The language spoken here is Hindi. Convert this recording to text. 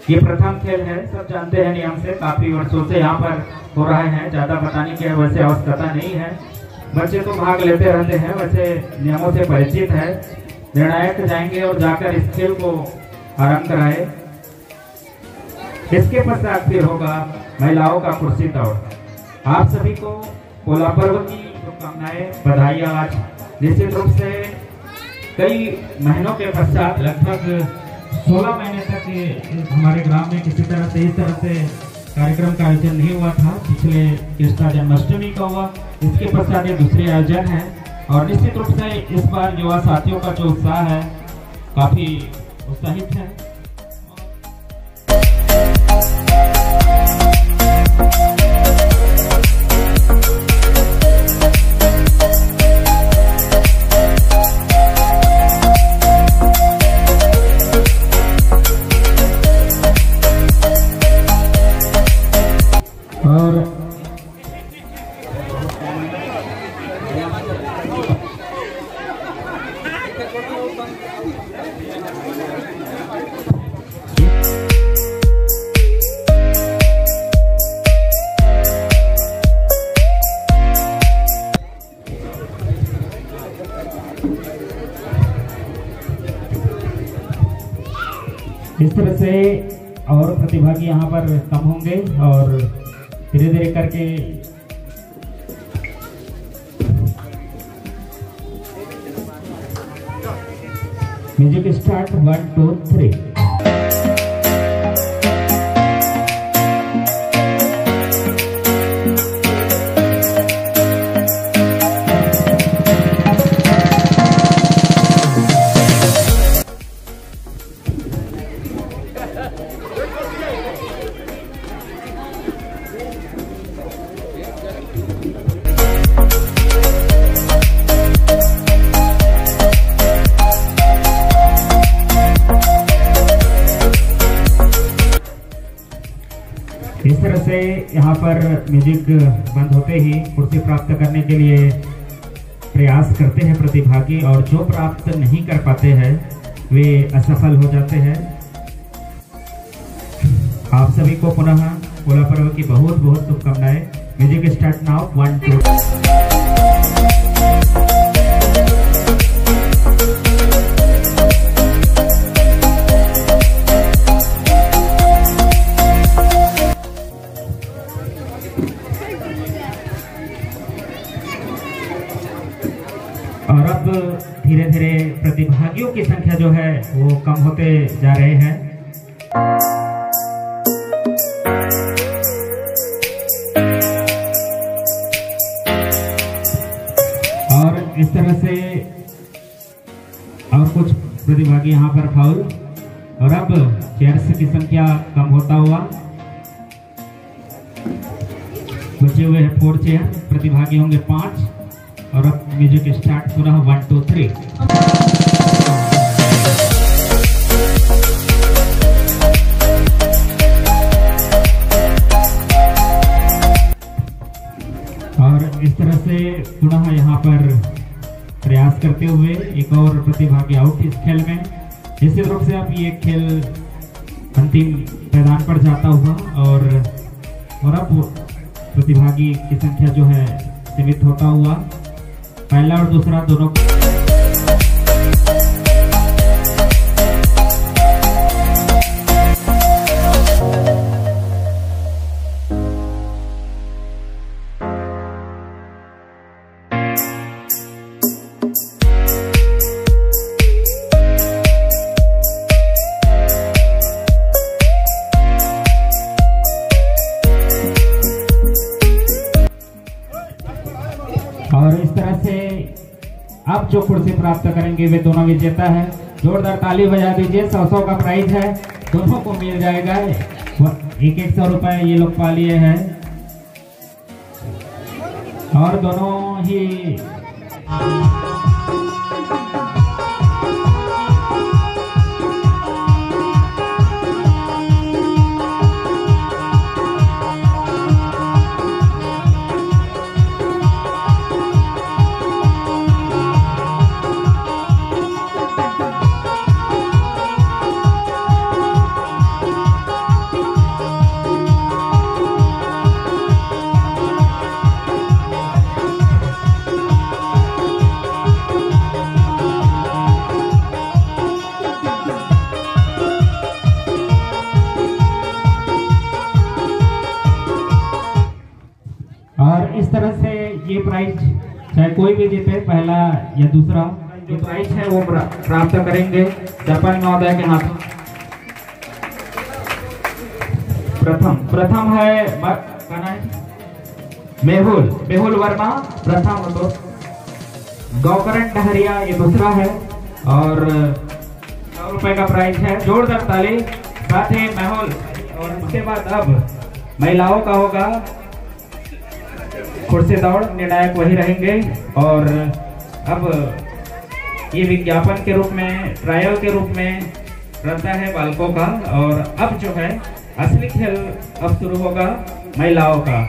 ये प्रथम खेल है, सब जानते हैं नियम से, काफी वर्षों से यहाँ पर हो रहे हैं, ज्यादा बताने की वैसे आवश्यकता नहीं है। बच्चे तो भाग लेते रहते हैं, वैसे नियमों से परिचित है। निर्णायक जाएंगे और जाकर इस खेल को आरंभ कराए। इसके पश्चात फिर होगा महिलाओं का कुर्सी दौड़। आप सभी को पोला पर्व की शुभकामनाएं, बधाइयां। आज निश्चित रूप से कई महीनों के पश्चात, लगभग 16 महीने तक हमारे ग्राम में किसी तरह से इस तरह से कार्यक्रम का आयोजन नहीं हुआ था। पिछले कृष्णा जन्माष्टमी का हुआ, इसके पश्चात ये दूसरे आयोजन है। और निश्चित रूप से इस बार युवा साथियों का जो उत्साह है काफी उत्साहित है। इस तरह से और प्रतिभागी यहाँ पर कम होंगे और धीरे धीरे करके म्यूजिक स्टार्ट 1 2 3। इस तरह से यहाँ पर म्यूजिक बंद होते ही कुर्सी प्राप्त करने के लिए प्रयास करते हैं प्रतिभागी, और जो प्राप्त नहीं कर पाते हैं वे असफल हो जाते हैं। आप सभी को पुनः पोला पर्व की बहुत बहुत शुभकामनाएं। Music start now 1 2। और अब धीरे धीरे प्रतिभागियों की संख्या जो है वो कम होते जा रहे हैं। और इस तरह से और कुछ प्रतिभागी यहाँ पर फाउल, और अब चेयर्स की संख्या कम होता हुआ बचे हुए हैं 4 चेयर। प्रतिभागी होंगे 5। और अब म्यूजिक स्टार्ट पुनः 1 2 3। और इस तरह से पुनः यहाँ पर प्रयास करते हुए एक और प्रतिभागी आउट इस खेल में। निश्चित रूप से अब ये खेल अंतिम मैदान पर जाता हुआ, और अब प्रतिभागी की संख्या जो है सीमित होता हुआ, पहला और दूसरा दोनों। और इस तरह से अब जो कुर्सी प्राप्त करेंगे वे दोनों विजेता है। जोरदार ताली बजा दीजिए। 100 का प्राइज है, दोनों को मिल जाएगा। 100 रुपए ये लोग पा लिए हैं, और दोनों ही ये प्राइज चाहे कोई भी जीते, पहला या दूसरा, जो प्राइज है वो प्राप्त करेंगे सरपंच महोदय के हाथों। प्रथम है मेहुल वर्मा प्रथम, तो गौकरण डहरिया ये दूसरा है, और 100 रुपए का प्राइज है। जोरदार ताली साथ ही मेहुल। और उसके बाद अब महिलाओं का होगा कुर्सी दौड़, निर्णायक वही रहेंगे। और अब ये विज्ञापन के रूप में, ट्रायल के रूप में रहता है बालकों का, और अब जो है असली खेल अब शुरू होगा महिलाओं का।